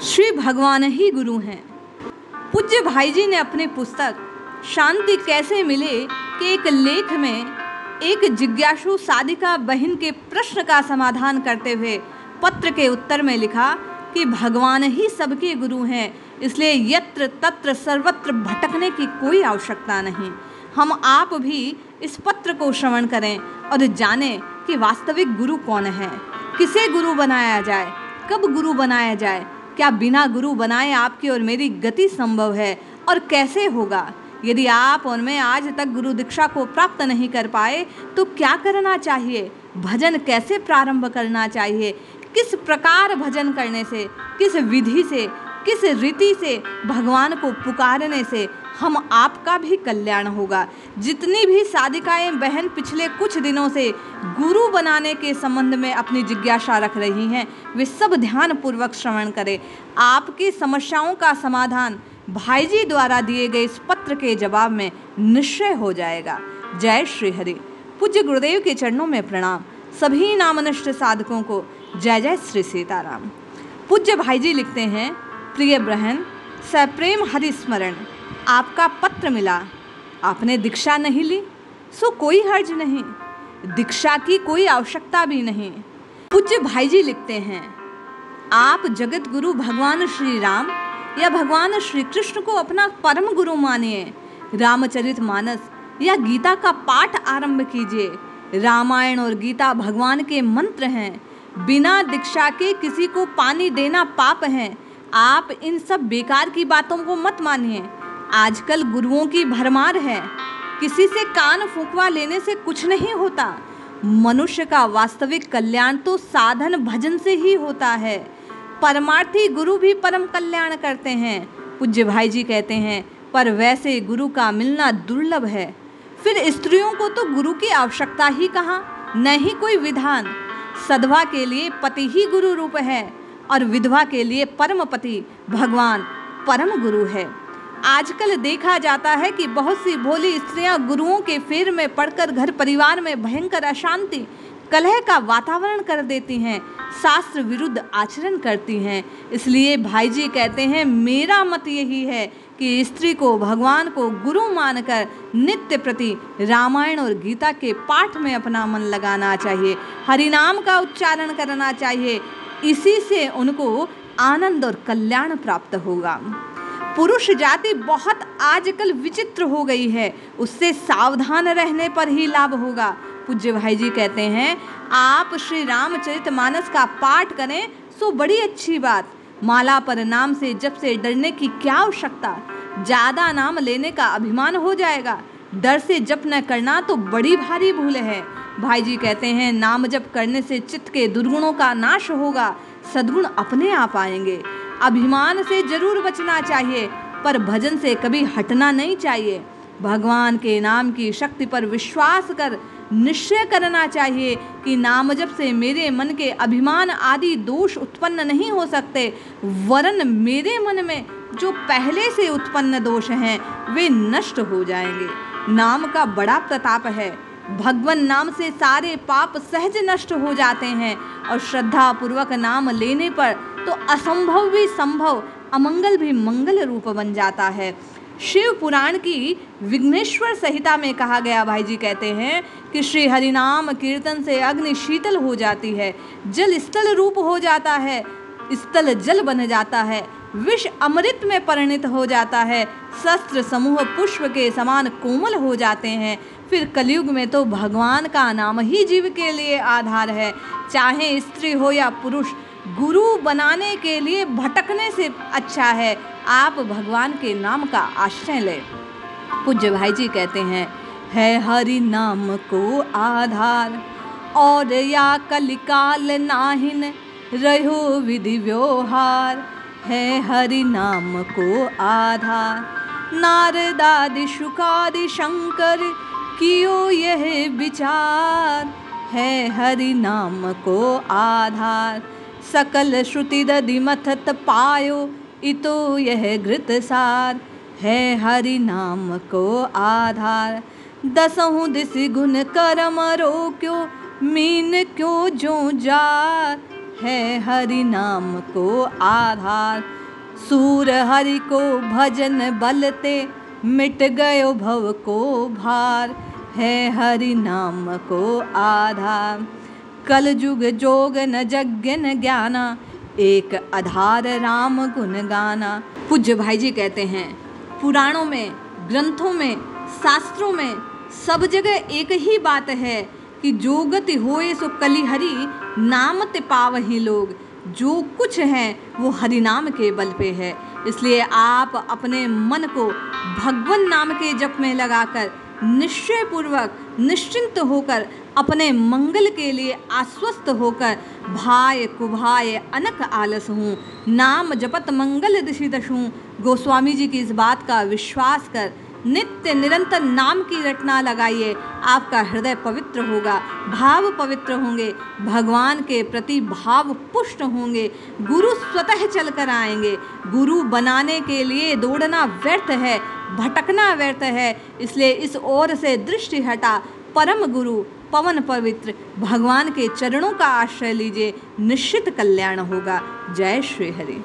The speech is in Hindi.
श्री भगवान ही गुरु हैं। पूज्य भाई जी ने अपनी पुस्तक शांति कैसे मिले के एक लेख में एक जिज्ञासु साधिका बहन के प्रश्न का समाधान करते हुए पत्र के उत्तर में लिखा कि भगवान ही सबके गुरु हैं, इसलिए यत्र तत्र सर्वत्र भटकने की कोई आवश्यकता नहीं। हम आप भी इस पत्र को श्रवण करें और जानें कि वास्तविक गुरु कौन है, किसे गुरु बनाया जाए, कब गुरु बनाया जाए, क्या बिना गुरु बनाए आपकी और मेरी गति संभव है और कैसे होगा। यदि आप और मैं आज तक गुरु दीक्षा को प्राप्त नहीं कर पाए तो क्या करना चाहिए, भजन कैसे प्रारंभ करना चाहिए, किस प्रकार भजन करने से, किस विधि से, किस रीति से भगवान को पुकारने से हम आपका भी कल्याण होगा। जितनी भी साधिकाएं बहन पिछले कुछ दिनों से गुरु बनाने के संबंध में अपनी जिज्ञासा रख रही हैं, वे सब ध्यान पूर्वक श्रवण करें। आपकी समस्याओं का समाधान भाई जी द्वारा दिए गए इस पत्र के जवाब में निश्चय हो जाएगा। जय श्री हरि। पूज्य गुरुदेव के चरणों में प्रणाम। सभी नामनिष्ठ साधकों को जय जय श्री सीताराम। पूज्य भाई जी लिखते हैं, प्रिय बहन, सप्रेम हरि स्मरण, आपका पत्र मिला, आपने दीक्षा नहीं ली सो कोई हर्ज नहीं, दीक्षा की कोई आवश्यकता भी नहीं। पूज्य भाई जी लिखते हैं, आप जगत गुरु भगवान श्री राम या भगवान श्री कृष्ण को अपना परम गुरु मानिए। रामचरितमानस या गीता का पाठ आरंभ कीजिए। रामायण और गीता भगवान के मंत्र हैं। बिना दीक्षा के किसी को पानी देना पाप है। आप इन सब बेकार की बातों को मत मानिए। आजकल गुरुओं की भरमार है। किसी से कान फूंकवा लेने से कुछ नहीं होता। मनुष्य का वास्तविक कल्याण तो साधन भजन से ही होता है। परमार्थी गुरु भी परम कल्याण करते हैं। पूज्य भाई जी कहते हैं, पर वैसे गुरु का मिलना दुर्लभ है। फिर स्त्रियों को तो गुरु की आवश्यकता ही कहाँ, न ही कोई विधान। सधवा के लिए पति ही गुरु रूप है और विधवा के लिए परम पति भगवान परम गुरु है। आजकल देखा जाता है कि बहुत सी भोली स्त्रियां गुरुओं के फेर में पड़कर घर परिवार में भयंकर अशांति कलह का वातावरण कर देती हैं, शास्त्र विरुद्ध आचरण करती हैं। इसलिए भाई जी कहते हैं, मेरा मत यही है कि स्त्री को भगवान को गुरु मानकर नित्य प्रति रामायण और गीता के पाठ में अपना मन लगाना चाहिए, हरिनाम का उच्चारण करना चाहिए। इसी से उनको आनंद और कल्याण प्राप्त होगा। पुरुष जाति बहुत आजकल विचित्र हो गई है, उससे सावधान रहने पर ही लाभ होगा। पूज्य भाई जी कहते हैं, आप श्री रामचरितमानस का पाठ करें सो बड़ी अच्छी बात। माला पर नाम से जप से डरने की क्या आवश्यकता। ज्यादा नाम लेने का अभिमान हो जाएगा। डर से जप न करना तो बड़ी भारी भूल है। भाई जी कहते हैं, नाम जप करने से चित्त के दुर्गुणों का नाश होगा, सद्गुण अपने आप आएंगे। अभिमान से जरूर बचना चाहिए, पर भजन से कभी हटना नहीं चाहिए। भगवान के नाम की शक्ति पर विश्वास कर निश्चय करना चाहिए कि नाम जप से मेरे मन के अभिमान आदि दोष उत्पन्न नहीं हो सकते, वरन मेरे मन में जो पहले से उत्पन्न दोष हैं वे नष्ट हो जाएंगे। नाम का बड़ा प्रताप है। भगवान नाम से सारे पाप सहज नष्ट हो जाते हैं और श्रद्धा पूर्वक नाम लेने पर तो असंभव भी संभव, अमंगल भी मंगल रूप बन जाता है। शिव पुराण की विघ्नेश्वर संहिता में कहा गया, भाई जी कहते हैं कि श्री हरिनाम कीर्तन से अग्नि शीतल हो जाती है, जल स्थल रूप हो जाता है, स्थल जल बन जाता है, विष अमृत में परिणत हो जाता है, शस्त्र समूह पुष्प के समान कोमल हो जाते हैं। फिर कलयुग में तो भगवान का नाम ही जीव के लिए आधार है। चाहे स्त्री हो या पुरुष, गुरु बनाने के लिए भटकने से अच्छा है आप भगवान के नाम का आश्रय लें। पूज्य भाई जी कहते हैं, है हरि नाम को आधार और या कलिकाल नाहिन रहो विधि व्यवहार। है हरि नाम को आधार, नारदादि शुकादि शंकर कियो यह विचार। है हरि नाम को आधार, सकल श्रुति दधि मथत पायो इतो यह घृत सार। है हरि नाम को आधार, दसहु दिस गुण कर्म रोक्यो मीन क्यों जो जार। है हरि नाम को आधार। सूर हरि को भजन बलते मिट गयो भव को भार। है हरि नाम को आधार। कल युग जोग न यज्ञ न ज्ञाना, एक आधार राम गुण गाना। पूज्य भाई जी कहते हैं, पुराणों में, ग्रंथों में, शास्त्रों में सब जगह एक ही बात है कि जो गति होए सो कली हरि, नाम ते पावहि लोग। जो कुछ है वो हरि नाम के बल पे है। इसलिए आप अपने मन को भगवान नाम के जप में लगाकर निश्चय पूर्वक निश्चिंत होकर अपने मंगल के लिए आश्वस्त होकर भाय कुभाय अनक आलस हूँ, नाम जपत मंगल दिशि दशूं। गोस्वामी जी की इस बात का विश्वास कर नित्य निरंतर नाम की रटना लगाइए। आपका हृदय पवित्र होगा, भाव पवित्र होंगे, भगवान के प्रति भाव पुष्ट होंगे। गुरु स्वतः चल कर आएंगे। गुरु बनाने के लिए दौड़ना व्यर्थ है, भटकना व्यर्थ है। इसलिए इस ओर से दृष्टि हटा परम गुरु पवन पवित्र भगवान के चरणों का आश्रय लीजिए, निश्चित कल्याण होगा। जय श्री हरि।